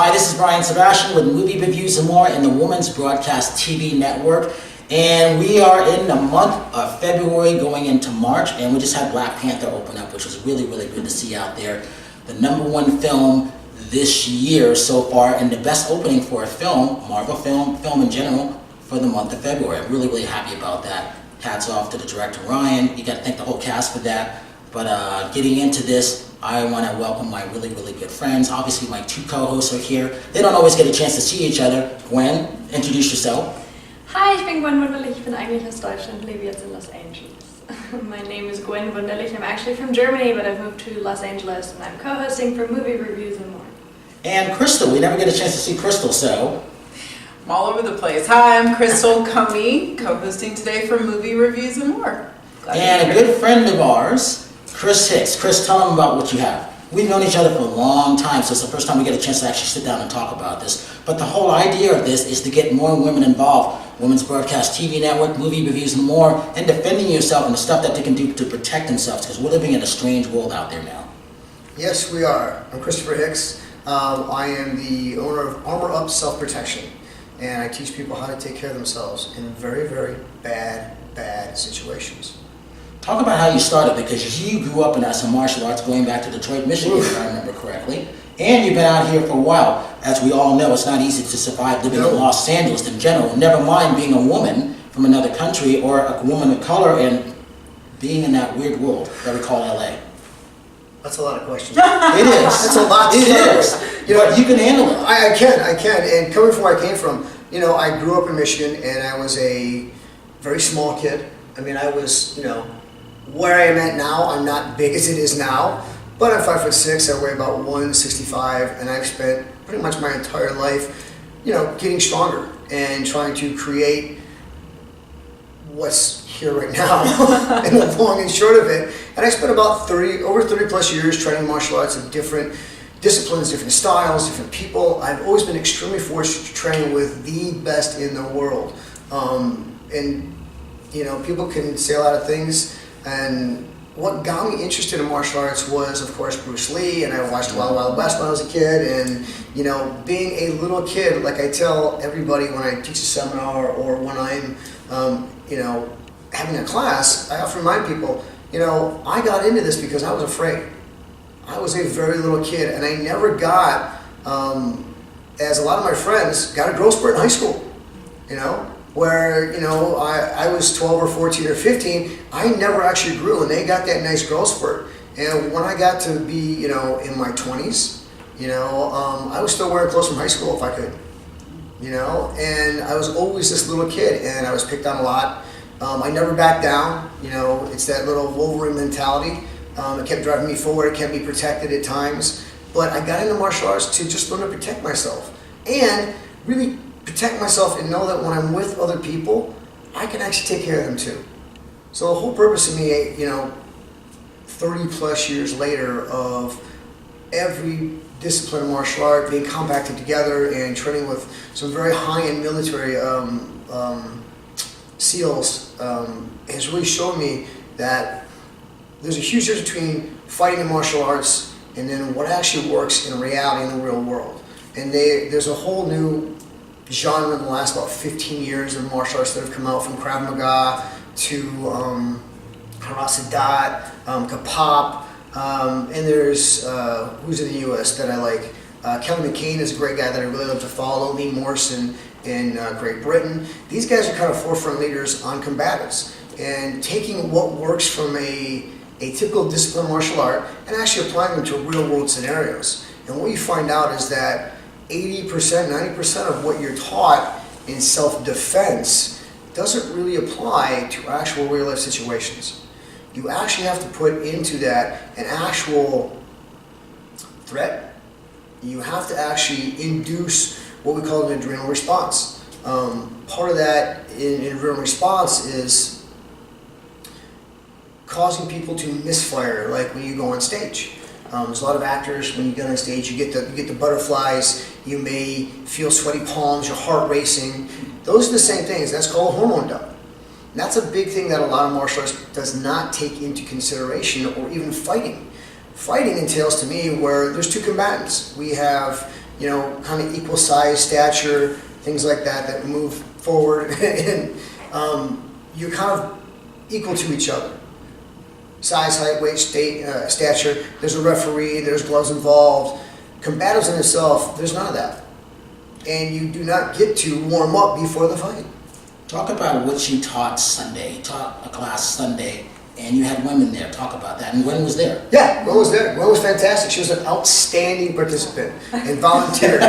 Hi, this is Brian Sebastian with Movie Reviews and More in the Women's Broadcast TV Network. And we are in the month of February going into March, and we just had Black Panther open up, which was really, really good to see out there. The #1 film this year so far, and the best opening for a film, Marvel film in general, for the month of February. I'm really, really happy about that. Hats off to the director, Ryan. You got to thank the whole cast for that. But getting into this, I want to welcome my really, really good friends. Obviously, my two co-hosts are here. They don't always get a chance to see each other. Gwen, introduce yourself. Hi, ich bin Gwenn Wunderlich. Ich bin eigentlich aus Deutschland, lebe jetzt in Los Angeles. My name is Gwenn Wunderlich. I'm actually from Germany, but I've moved to Los Angeles, and I'm co-hosting for Movie Reviews and More. And Crystal, we never get a chance to see Crystal, so... I'm all over the place. Hi, I'm Crystal Coney, co-hosting today for Movie Reviews and More. And a good friend of ours, Chris Hicks. Chris, tell them about what you have. We've known each other for a long time, so it's the first time we get a chance to actually sit down and talk about this. But the whole idea of this is to get more women involved. Women's Broadcast TV Network, Movie Reviews and More, and defending yourself and the stuff that they can do to protect themselves, because we're living in a strange world out there now. Yes, we are. I'm Christopher Hicks. I am the owner of Armor Up Self-Protection, and I teach people how to take care of themselves in very, very bad situations. Talk about how you started, because you grew up in some martial arts going back to Detroit, Michigan, if I remember correctly. And you've been out here for a while. As we all know, it's not easy to survive living in Los Angeles in general, never mind being a woman from another country or a woman of color and being in that weird world that we call LA. That's a lot of questions. It is. It's a lot to It is. You know, you can handle it. I can. And coming from where I came from, you know, I grew up in Michigan, and I was a very small kid. I mean, I was, you know, where I am at now, I'm not big as it is now, but I'm 5'6", I weigh about 165, and I've spent pretty much my entire life, you know, getting stronger and trying to create what's here right now, and the long and short of it. And I spent about over 30 plus years training martial arts of different disciplines, different styles, different people. I've always been extremely fortunate to train with the best in the world. And, you know, people can say a lot of things. And what got me interested in martial arts was, of course, Bruce Lee, and I watched Wild Wild West when I was a kid. And, you know, being a little kid, like I tell everybody when I teach a seminar or when I'm, you know, having a class, I often remind people, you know, I got into this because I was afraid. I was a very little kid, and I never got, as a lot of my friends, got a growth spurt in high school, you know? Where, you know, I was 12 or 14 or 15, I never actually grew, and they got that nice growth spurt. And when I got to be, you know, in my 20s, you know, I was still wearing clothes from high school if I could, you know, and I was always this little kid, and I was picked on a lot. I never backed down, you know, it's that little Wolverine mentality. It kept driving me forward, it kept me protected at times, but I got into martial arts to just learn to protect myself and really protect myself and know that when I'm with other people, I can actually take care of them too. So the whole purpose of me, you know, 30 plus years later of every discipline of martial art being compacted together and training with some very high-end military SEALs has really shown me that there's a huge difference between fighting in martial arts and then what actually works in reality in the real world. And there's a whole new genre in the last about 15 years of martial arts that have come out, from Krav Maga to Harasadat, Kapap, and there's, who's in the US that I like? Kelly McCain is a great guy that I really love to follow, Lee Morrison in Great Britain. These guys are kind of forefront leaders on combatives and taking what works from a typical discipline of martial art and actually applying them to real world scenarios. And what you find out is that 80%, 90% of what you're taught in self-defense doesn't really apply to actual real-life situations. You actually have to put into that an actual threat. You have to actually induce what we call an adrenal response. Part of that in adrenal response is causing people to misfire, like when you go on stage. There's a lot of actors, when you get on stage, you get the butterflies, you may feel sweaty palms, your heart racing. Those are the same things. That's called a hormone dump. And that's a big thing that a lot of martial arts does not take into consideration, or even fighting. Fighting entails, to me, where there's two combatants. We have kind of equal size, stature, things like that move forward, and you're kind of equal to each other. Size, height, weight, stature. There's a referee. There's gloves involved. Combatives in itself, there's none of that, and you do not get to warm up before the fight. Talk about what you taught Sunday. You taught a class Sunday, and you had women there. Talk about that. And Gwenn was there. Yeah, Gwenn was there. Gwenn was fantastic. She was an outstanding participant and volunteered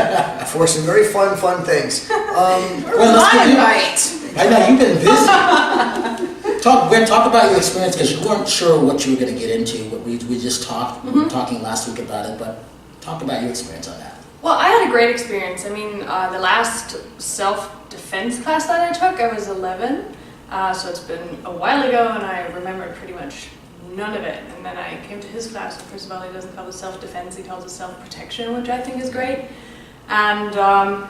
for some very fun things. Where's my invite? I know, you've been busy. Gwenn, talk about your experience, because you weren't sure what you were going to get into. We just talked, we were talking last week about it, but talk about your experience on that. Well, I had a great experience. I mean, the last self-defense class that I took, I was 11, so it's been a while ago, and I remembered pretty much none of it. And then I came to his class, and first of all, he doesn't call it self-defense, he calls it self-protection, which I think is great. And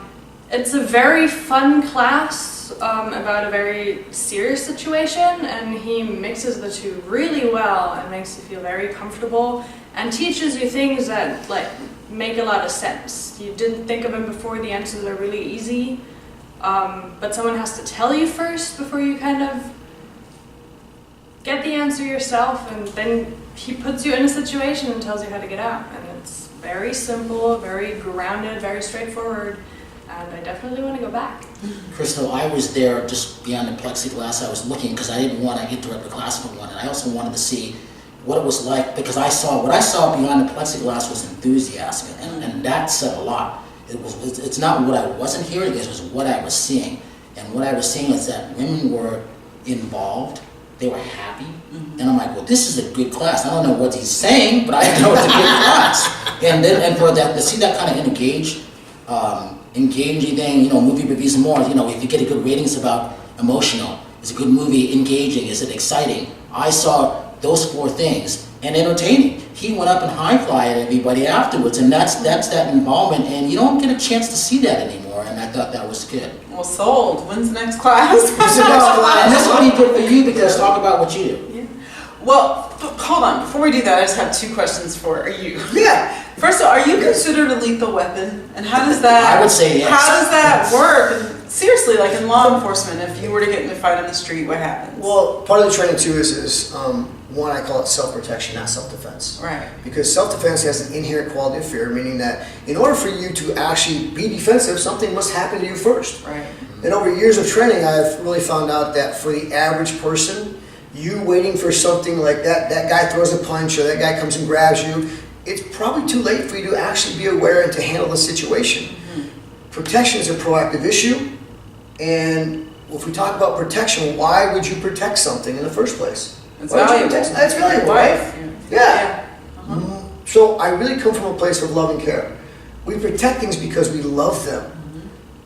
it's a very fun class about a very serious situation, and he mixes the two really well and makes you feel very comfortable and teaches you things that make a lot of sense. You didn't think of them before, the answers are really easy, but someone has to tell you first before you kind of get the answer yourself, and then he puts you in a situation and tells you how to get out. And it's very simple, very grounded, very straightforward, and I definitely want to go back. Crystal, I was there just beyond the plexiglass. I was looking because I didn't want to interrupt the class for one, and I also wanted to see what it was like, because what I saw beyond the plexiglass was enthusiasm, and that said a lot. It's not what I wasn't hearing, it was what I was seeing. And what I was seeing is that women were involved, they were happy, and I'm like, well, this is a good class. I don't know what he's saying, but I know it's a good class. And for that, to see that kind of engaging thing, movie reviews and more, if you get a good ratings about emotional, is a good movie engaging, is it exciting? I saw those four things, and entertaining. He went up and high-fived everybody afterwards, and that's that involvement, and you don't get a chance to see that anymore, and I thought that was good. Well, sold. When's the next class? And this will be good for you, because talk about what you do. Yeah. Well, hold on. Before we do that, I just have two questions for you. Yeah. First of all, are you considered a lethal weapon? And how does that... I would say yes. How does that work? And seriously, like in law enforcement, if you were to get in a fight on the street, what happens? Well, part of the training too is one, I call it self-protection, not self-defense. Right. Because self-defense has an inherent quality of fear, meaning that in order for you to actually be defensive, something must happen to you first. Right. And over years of training, I've really found out that for the average person, you waiting for something like that guy throws a punch or that guy comes and grabs you, it's probably too late for you to actually be aware and to handle the situation. Protection is a proactive issue, and if we talk about protection, why would you protect something in the first place? It's valuable. That's valuable, right? Yeah. Uh-huh. So I really come from a place of love and care. We protect things because we love them.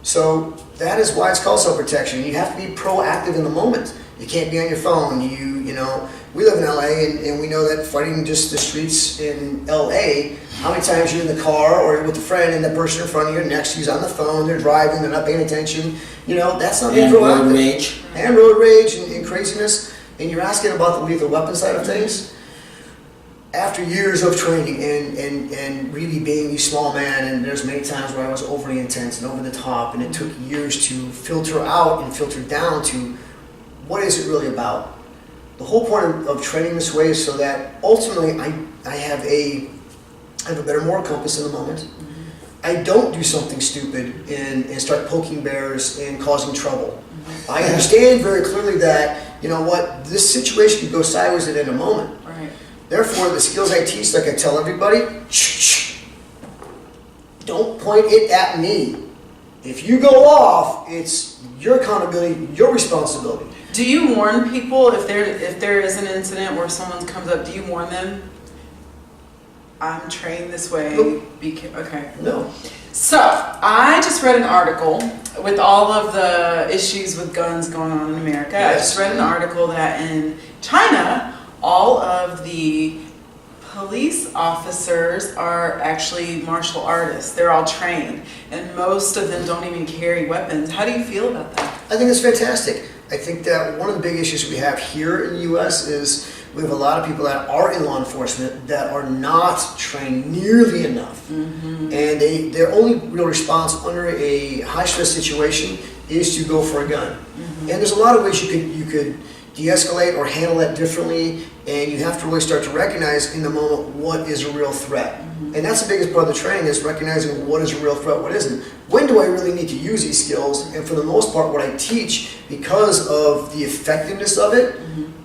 So that is why it's called self-protection. You have to be proactive in the moment. You can't be on your phone. We live in LA, and we know that fighting just the streets in LA, how many times you're in the car or with a friend and the person in front of you next to you's on the phone, they're driving, they're not paying attention. That's not being proactive. And road rage. And road rage and craziness. And you're asking about the lethal weapon side of things. After years of training and really being a small man, and there's many times where I was overly intense and over the top, and it took years to filter out and filter down to what is it really about. The whole point of training this way is so that ultimately I have a better moral compass in the moment. I don't do something stupid and start poking bears and causing trouble. I understand very clearly that, this situation could go sideways at any moment. Right. Therefore, the skills I teach, like I tell everybody, don't point it at me. If you go off, it's your accountability, your responsibility. Do you warn people if there is an incident where someone comes up? Do you warn them? I'm trained this way. Nope. Okay. No. So I just read an article with all of the issues with guns going on in America. Yes. I just read an article that in China, all of the police officers are actually martial artists. They're all trained, and most of them don't even carry weapons. How do you feel about that? I think it's fantastic. I think that one of the big issues we have here in the U.S. is we have a lot of people that are in law enforcement that are not trained nearly enough. And their only real response under a high-stress situation is to go for a gun. And there's a lot of ways you could de-escalate or handle that differently, and you have to really start to recognize in the moment what is a real threat. And that's the biggest part of the training, is recognizing what is a real threat, what isn't. When do I really need to use these skills? And for the most part, what I teach, because of the effectiveness of it,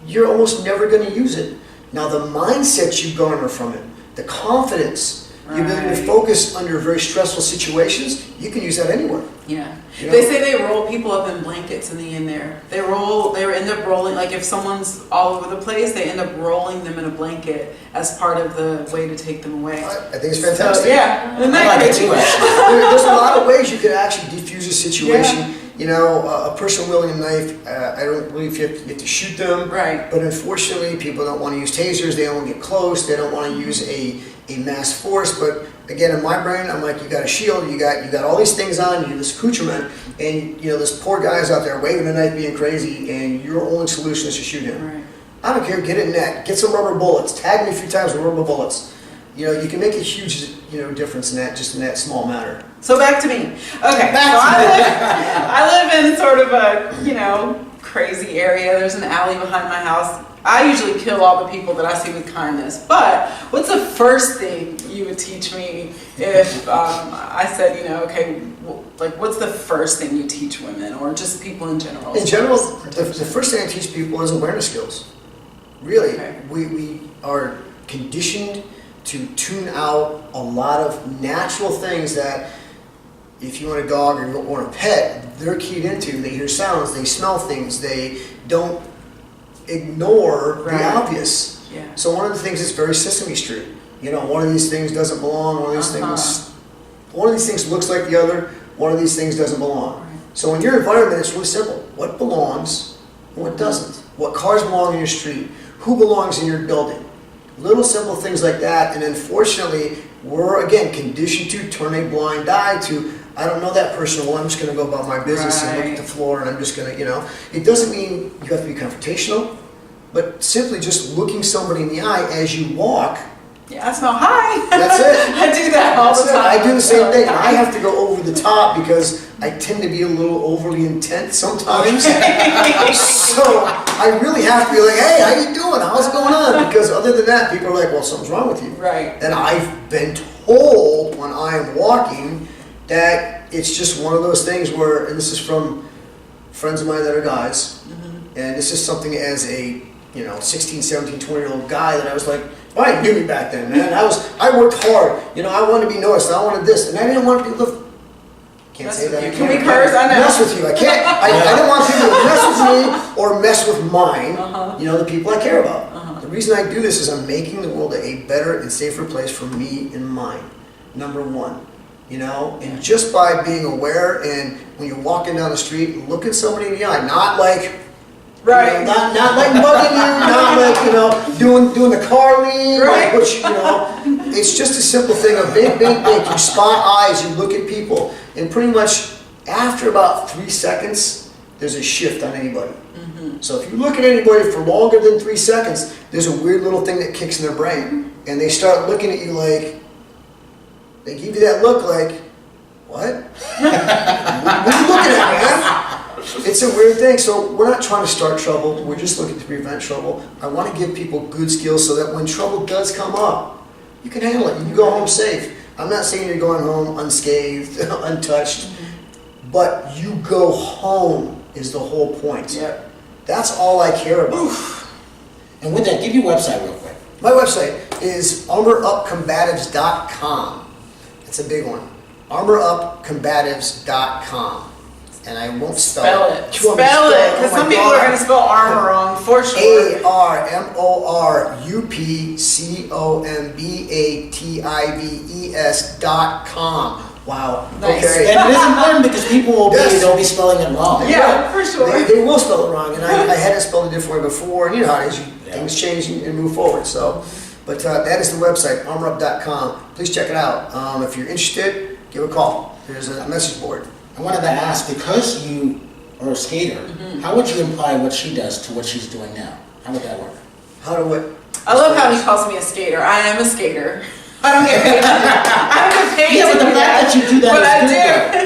you're almost never going to use it. Now, the mindset you garner from it, the confidence, the ability to focus under very stressful situations, you can use that anywhere. Yeah. You know? They say they roll people up in blankets in the end there. They end up rolling, like if someone's all over the place, they end up rolling them in a blanket as part of the way to take them away. I think it's fantastic. So, yeah. Isn't that I like it crazy? too, actually. There's a lot of ways you could actually defuse a situation. You know, a person wielding a knife, I don't believe you have to shoot them. Right. But unfortunately, people don't want to use tasers. They don't want to get close. They don't want to use a mass force. But again, in my brain, I'm like, you got a shield. You got all these things on. You this accoutrement, and you know, this poor guy's out there waving a knife, being crazy, and your only solution is to shoot him. Right. I don't care. Get it in net. Get some rubber bullets. Tag me a few times with rubber bullets. You know, you can make a huge, difference in that small matter. So back to me. Okay. I live in sort of a, crazy area. There's an alley behind my house. I usually kill all the people that I see with kindness. But what's the first thing you would teach me if I said, okay, what's the first thing you teach women or just people in general? In general, the first thing I teach people is awareness skills. Really, Okay. we are conditioned to tune out a lot of natural things that, if you want a dog or you want a pet, they're keyed into. They hear sounds, they smell things, they don't ignore the obvious. Yeah. So one of the things is very Sesame Street. One of these things doesn't belong, one of these things looks like the other, one of these things doesn't belong. Right. So in your environment, it's really simple. What belongs and what doesn't? What cars belong in your street? Who belongs in your building? Little simple things like that, and unfortunately, we're again conditioned to turn a blind eye to, I don't know that person, well, I'm just going to go about my business and look at the floor, and I'm just going to, it doesn't mean you have to be confrontational, but simply just looking somebody in the eye as you walk. Yeah, I smell hi. That's it. I do that all the time. I do the same thing. I have to go over the top because I tend to be a little overly intense sometimes. So I really have to be like, hey, how you doing? How's it going on? Because other than that, people are like, well, something's wrong with you. Right. And I've been told when I'm walking that it's just one of those things where, and this is from friends of mine that are guys, and this is something as a 16, 17, 20-year-old guy that I was like, well, I knew me back then, man. I worked hard. I wanted to be noticed. I wanted this, and I didn't want people to. Can't say that. Can we curse? I know. Mess with you. I can't. I didn't want people to mess with me or mess with mine. The people I care about. The reason I do this is I'm making the world a better and safer place for me and mine. Number one. And just by being aware, and when you're walking down the street, look at somebody in the eye, not like. Right. Not like bugging you, not like, doing the car lean, right. Like it's just a simple thing of big. You spot eyes, you look at people, and pretty much after about 3 seconds, there's a shift on anybody. So if you look at anybody for longer than 3 seconds, there's a weird little thing that kicks in their brain, and they start looking at you like, they give you that look like, what? What are you looking at, man? It's a weird thing. So we're not trying to start trouble. We're just looking to prevent trouble. I want to give people good skills so that when trouble does come up, you can handle it. You can go home safe. I'm not saying you're going home unscathed, untouched, but you go home is the whole point. Yep. That's all I care about. And with that, give your website real quick. My website is armorupcombatives.com. That's a big one. armorupcombatives.com. And I won't spell it. Spell it, because some people are going to spell armor wrong, for sure. ARMORUPCOMBATIVES.com. Wow. Nice. Okay. And it is important because people will they'll be spelling it wrong. Yeah, for sure. They will spell it wrong, and I had it spelled a different way before, and you know how it is, things change and move forward. So, but that is the website, armorup.com. Please check it out. If you're interested, give a call. There's a message board. I wanted to ask, because you are a skater, how would you imply what she does to what she's doing now? How would that work? How do what? I love how he calls me a skater. I am a skater. I don't get paid. I don't get paid. Yeah, but the fact that you do that But I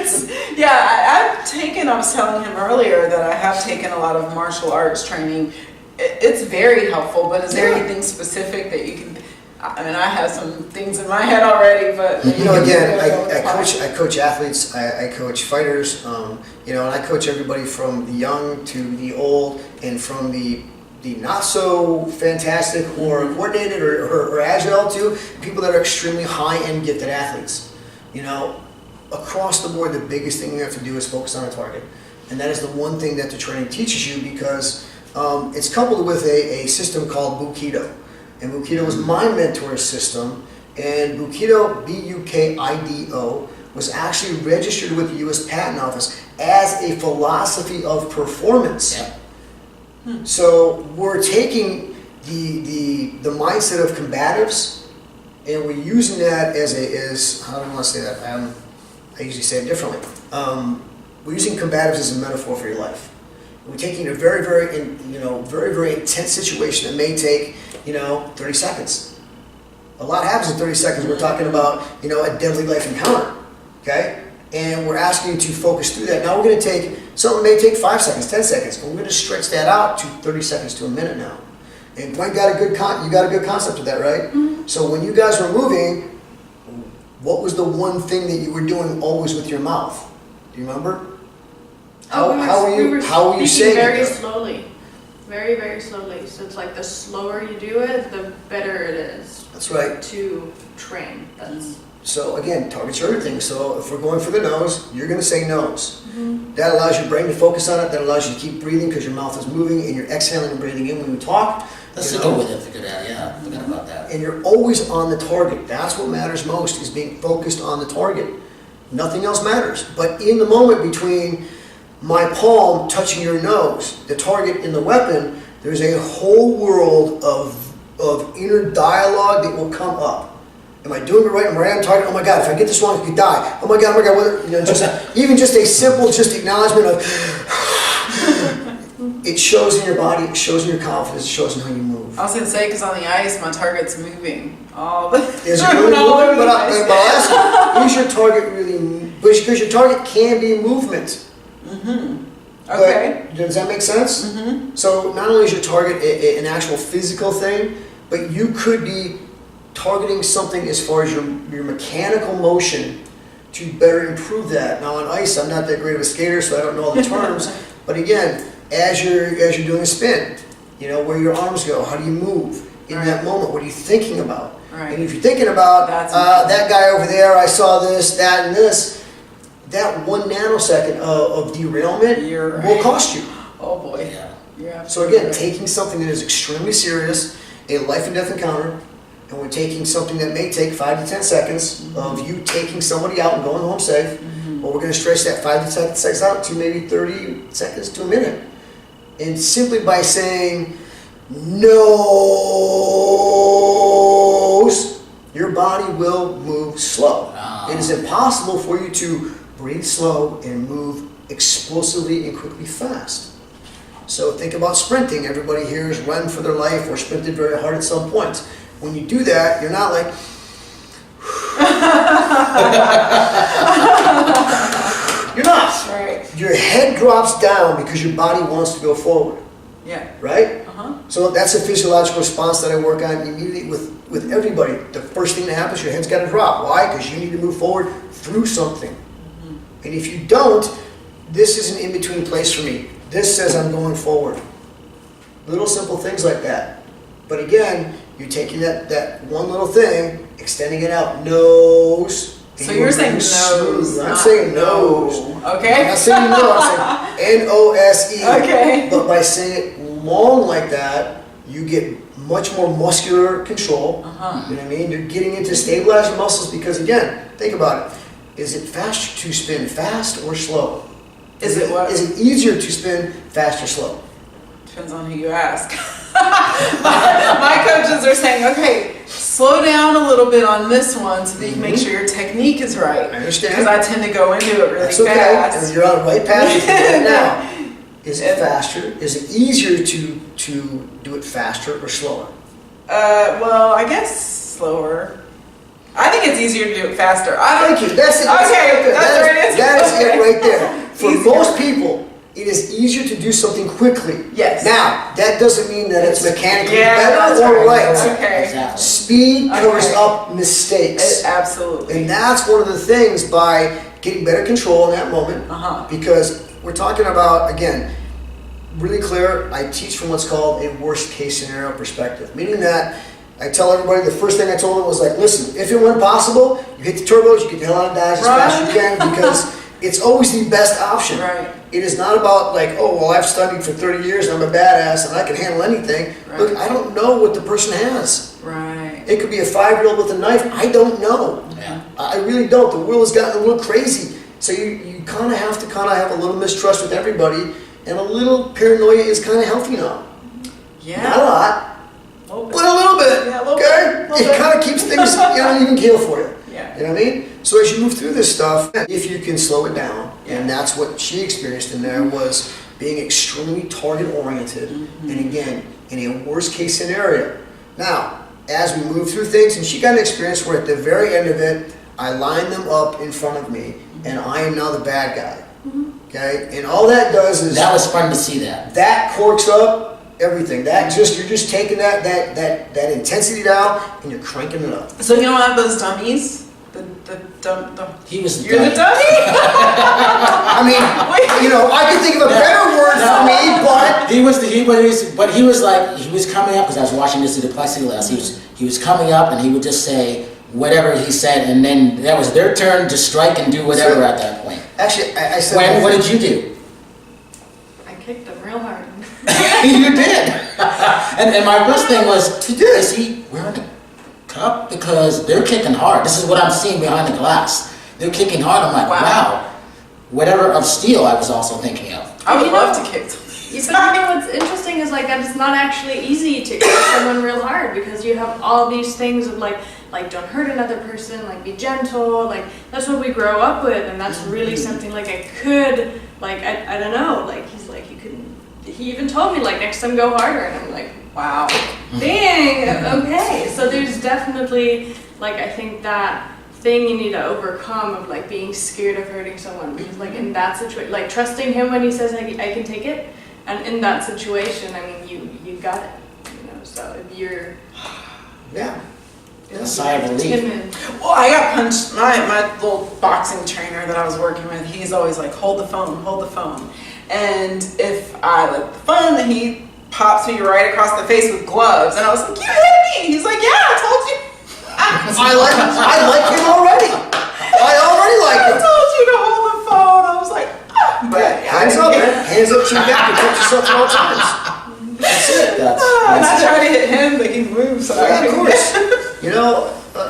is good, do. I've taken, I was telling him earlier that I have taken a lot of martial arts training. It's very helpful, but is there anything specific that you can, I mean, I have some things in my head already, but. You know, again, I coach athletes, I coach fighters, you know, and I coach everybody from the young to the old, and from the not so fantastic or coordinated or agile to people that are extremely high-end gifted athletes. You know, across the board, the biggest thing you have to do is focus on a target. And that is the one thing that the training teaches you, because it's coupled with a system called Bukido. And Bukido was my mentor's system. And Bukido, B-U-K-I-D-O, was actually registered with the U.S. Patent Office as a philosophy of performance. Yeah. So we're taking the mindset of combatives, and we're using that as how do I want to say that? I usually say it differently. We're using combatives as a metaphor for your life. We're taking a very, very intense situation that may take 30 seconds. A lot happens in 30 seconds. We're talking about a deadly life encounter. Okay. And we're asking you to focus through that. Now we're going to take something that may take 5 seconds, 10 seconds, and we're going to stretch that out to 30 seconds to a minute now. And Gwenn got you got a good concept of that, right? Mm-hmm. So when you guys were moving, what was the one thing that you were doing always with your mouth? Do you remember? How were you saying very it? slowly, very, very slowly. So it's like the slower you do it, the better it is. That's right. To train. So again, targets are everything. So if we're going for the nose, you're going to say nose. Mm-hmm. That allows your brain to focus on it. That allows you to keep breathing because your mouth is moving and you're exhaling and breathing in when you talk. Let's go with it. Forget about that. And you're always on the target. That's what matters most, is being focused on the target. Nothing else matters. But in the moment between my palm touching your nose, the target and the weapon, there's a whole world of inner dialogue that will come up. Am I doing it right? Am I right on target? Oh my God, if I get this wrong, I could die. Oh my God, even just a simple acknowledgement of, it shows in your body, it shows in your confidence, it shows in how you move. I was going to say, because on the ice, my target's moving. Is it really moving? But I'll ask you, is your target really, because your target can be movement. Mm-hmm. Okay. But, does that make sense? Mm-hmm. So not only is your target an actual physical thing, but you could be targeting something as far as your mechanical motion to better improve that. Now on ice, I'm not that great of a skater, so I don't know all the terms. But again, as you're doing a spin, where your arms go, how do you move in that moment? What are you thinking about? Right. And if you're thinking about that guy over there, I saw this, that, and this, that 1 nanosecond of derailment will cost you. Oh boy. Yeah. So again, taking something that is extremely serious, a life and death encounter, and we're taking something that may take 5 to 10 seconds of you taking somebody out and going home safe, well, we're going to stretch that 5 to 10 seconds out to maybe 30 seconds to a minute. And simply by saying nose, your body will move slow. It is impossible for you to breathe slow and move explosively and quickly fast. So think about sprinting. Everybody here has run for their life or sprinted very hard at some point. When you do that, you're not like, you're not. Right. Your head drops down because your body wants to go forward. Yeah. Right? Uh-huh. So that's a physiological response that I work on immediately with everybody. The first thing that happens, your head's got to drop. Why? Because you need to move forward through something. Mm-hmm. And if you don't, this is an in-between place for me. This says I'm going forward. Little simple things like that. But again, you're taking that one little thing, extending it out, nose. So you're saying nose. I'm saying nose. Okay. I'm not saying no, I'm saying N-O-S-E. Okay. But by saying it long like that, you get much more muscular control. Uh-huh. You know what I mean? You're getting into stabilize your muscles because, again, think about it. Is it faster to spin fast or slow? Is it what? Is it easier to spin fast or slow? Depends on who you ask. My coaches are saying, okay, slow down a little bit on this one so that you can make sure your technique is right. I understand. Because I tend to go into it really That's okay. fast. And you're on the right path. You can do it now. Is it faster? Is it easier to do it faster or slower? Well, I guess slower. I think it's easier to do it faster. Thank you. That's it. Okay, That is it right there. For most people, it is easier to do something quickly. Yes. Now, that doesn't mean that it's mechanically that's better or right. Okay. Exactly. Speed covers Okay. up mistakes. Absolutely. And that's one of the things by getting better control in that moment. Because we're talking about, again, really clear, I teach from what's called a worst case scenario perspective. Meaning that I tell everybody, the first thing I told them was like, listen, if it were possible, you hit the turbos, you get the hell out of Dodge as fast as you can, because it's always the best option. Right. It is not about like, oh, well, I've studied for 30 years and I'm a badass and I can handle anything. Right. Look, I don't know what the person has. Right. It could be a 5-year-old with a knife. I don't know. Yeah. I really don't. The world has gotten a little crazy. So you kind of have to have a little mistrust with everybody, and a little paranoia is kind of healthy now. Yeah. Not a lot, A little bit. but a little bit. Yeah, a little Okay? bit. It kind of keeps things even keel for you. Yeah. You know what I mean? So as you move through this stuff, if you can slow it down, and that's what she experienced in there, was being extremely target oriented, and again, in a worst case scenario. Now, as we move through things, and she got an experience where at the very end of it, I line them up in front of me, and I am now the bad guy. Okay? And all that does is That was fun to see that. that corks up everything. You're just taking that intensity down and you're cranking it up. So you know what, those dummies? He was the You're the dummy. dummy? I mean, I can think of a better word for me, but He was coming up, because I was watching this through the plexiglass. He was coming up, and he would just say whatever he said, and then that was their turn to strike and do whatever at that point. actually, I said. Gwen, what did you do? I kicked them real hard. You did. And my first thing was, is he wearing a cup? Because they're kicking hard. This is what I'm seeing behind the glass. They're kicking hard. I'm like, wow. Whatever of steel I was also thinking of. I would love to kick them. But what's interesting is like that it's not actually easy to kick someone real hard, because you have all these things of like don't hurt another person, like be gentle, like that's what we grow up with, and that's really something like I could, like I don't know, like he's like he even told me like next time go harder, and I'm like, wow, dang, okay. So there's definitely like I think that thing you need to overcome of like being scared of hurting someone, because like in that situation, like trusting him when he says I can take it, and in that situation, I mean you got it, so if you're A sigh of relief. timid. Well, I got punched. My little boxing trainer that I was working with, he's always like, hold the phone. And if I let the phone, then he pops me right across the face with gloves. And I was like, you hit me. He's like, yeah, I told you. I like him already. I already like I him. told you to hold the phone. I was like, but Hands up, man. Hands up to your back. Protect yourself at all times. That's it. and I try to hit him, but he moves. So Yeah, of course.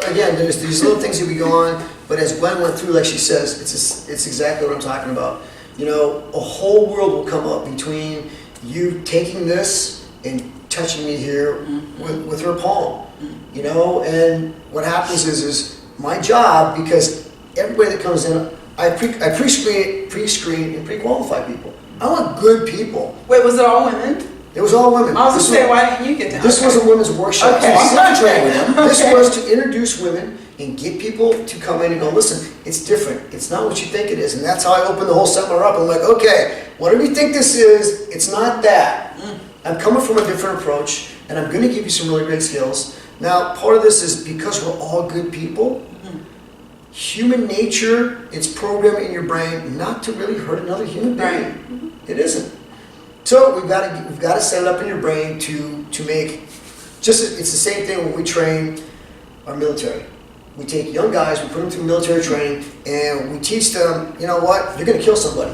Again, there's these little things that we go on, but as Gwen went through, like she says, it's exactly what I'm talking about. A whole world will come up between you taking this and touching me here with her palm. And what happens is my job, because everybody that comes in, I pre-screen and pre-qualify people. I want good people. Wait, was it all women? It was all women. I was going to say, why didn't you get down? This was a women's workshop. Okay. So I'm training with them. This was to introduce women and get people to come in and go, listen, it's different. It's not what you think it is. And that's how I opened the whole seminar up. I'm like, okay, whatever you think this is, it's not that. I'm coming from a different approach, and I'm going to give you some really great skills. Now, part of this is because we're all good people, human nature, it's programmed in your brain not to really hurt another human being. It isn't. So we've got to set it up in your brain to make it's the same thing when we train our military. We take young guys, we put them through military training, and we teach them, you know what, you're going to kill somebody.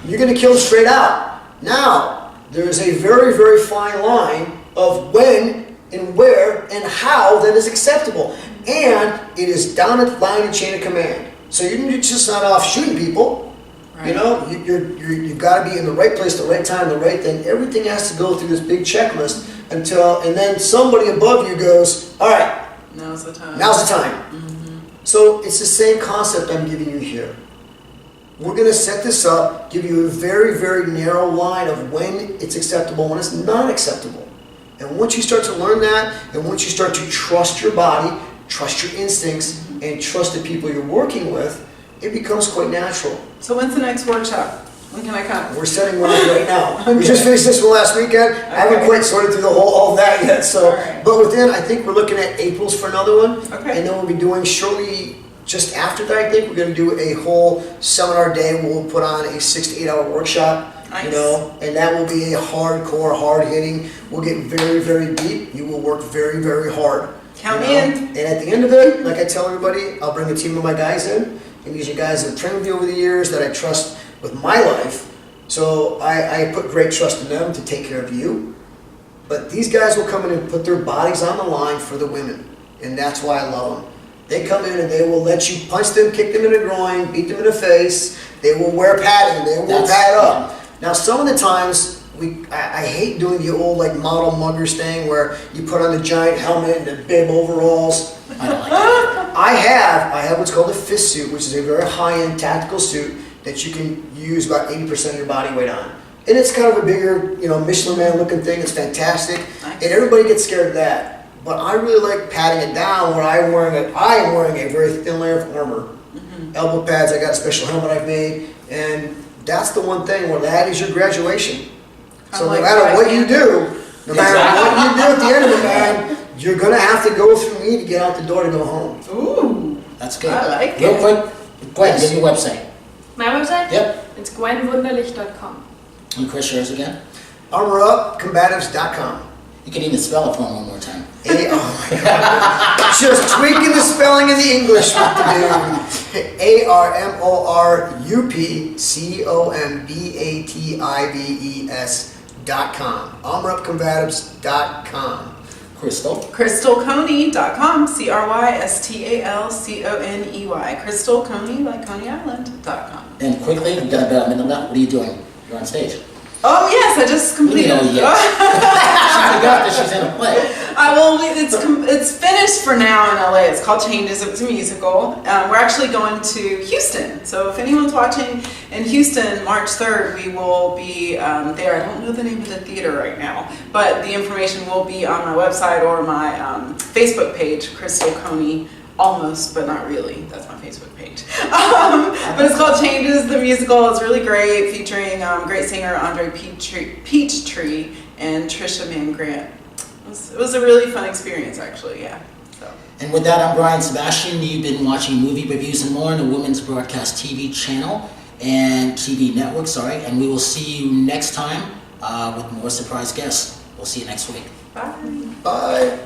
You're going to kill them straight out. Now, there is a very, very fine line of when and where and how that is acceptable. And it is down the line and chain of command. So you're just not off shooting people. Right. You've got to be in the right place, the right time, the right thing. Everything has to go through this big checklist and then somebody above you goes, all right, now's the time. So it's the same concept I'm giving you here. We're going to set this up, give you a very, very narrow line of when it's acceptable, when it's not acceptable. And once you start to learn that, and once you start to trust your body, trust your instincts, and trust the people you're working with, it becomes quite natural. So when's the next workshop? When can I come? We're setting one up right now. We just finished this one last weekend. I haven't quite sorted through all of that yet. So, Alright. but within, I think we're looking at April's for another one. Okay. And then we'll be doing shortly, just after that, I think we're going to do a whole seminar day where we'll put on a 6 to 8 hour workshop. Nice. You know, and that will be a hardcore, hard hitting. We'll get very, very deep. You will work very, very hard. Count you me know? in. And at the end of it, like I tell everybody, I'll bring a team of my guys in. And these are guys that have trained with me over the years that I trust with my life. So I put great trust in them to take care of you. But these guys will come in and put their bodies on the line for the women. And that's why I love them. They come in and they will let you punch them, kick them in the groin, beat them in the face. They will wear padding. They will pad up. Now some of the times, I hate doing the old like model muggers thing where you put on the giant helmet and the bib overalls. I don't like that. I have what's called a fist suit, which is a very high-end tactical suit that you can use about 80% of your body weight on. And it's kind of a bigger, you know, Michelin Man looking thing. It's fantastic. Nice. And everybody gets scared of that. But I really like patting it down where I am wearing a very thin layer of armor. Elbow pads, I got a special helmet I've made. And that's the one thing where that is your graduation. So no matter what you do, no matter what you do at the end of it, man, you're going to have to go through me to get out the door to go home. Ooh. That's good. I like Real it. quick, Gwenn, give your website. My website? Yep. It's gwennwunderlich.com. And Chris, yours again? ArmorUpCombatives.com. You can even spell it for him one more time. Oh my God. Just tweaking the spelling in the English with the dude. ArmorUpCombatives.com. ArmorUpCombatives.com. Crystal? CrystalConey.com. CrystalConey. CrystalConey, like ConeyIsland.com. And quickly, we've got about a minute left. What are you doing? You're on stage. Oh yes, I just completed. You know, yes. She forgot that she's in a play. It's finished for now in LA. It's called Changes. It's a musical. We're actually going to Houston. So if anyone's watching in Houston, March 3rd, we will be there. I don't know the name of the theater right now, but the information will be on my website or my Facebook page, Crystal Coney. Almost, but not really. That's my Facebook page. But it's called Changes, the musical. It's really great, featuring great singer Andre Peachtree and Trisha Mann Grant. It was a really fun experience, actually, yeah. So. And with that, I'm Brian Sebastian. You've been watching Movie Reviews and More on the Women's Broadcast TV channel and TV network, and we will see you next time with more surprise guests. We'll see you next week. Bye. Bye.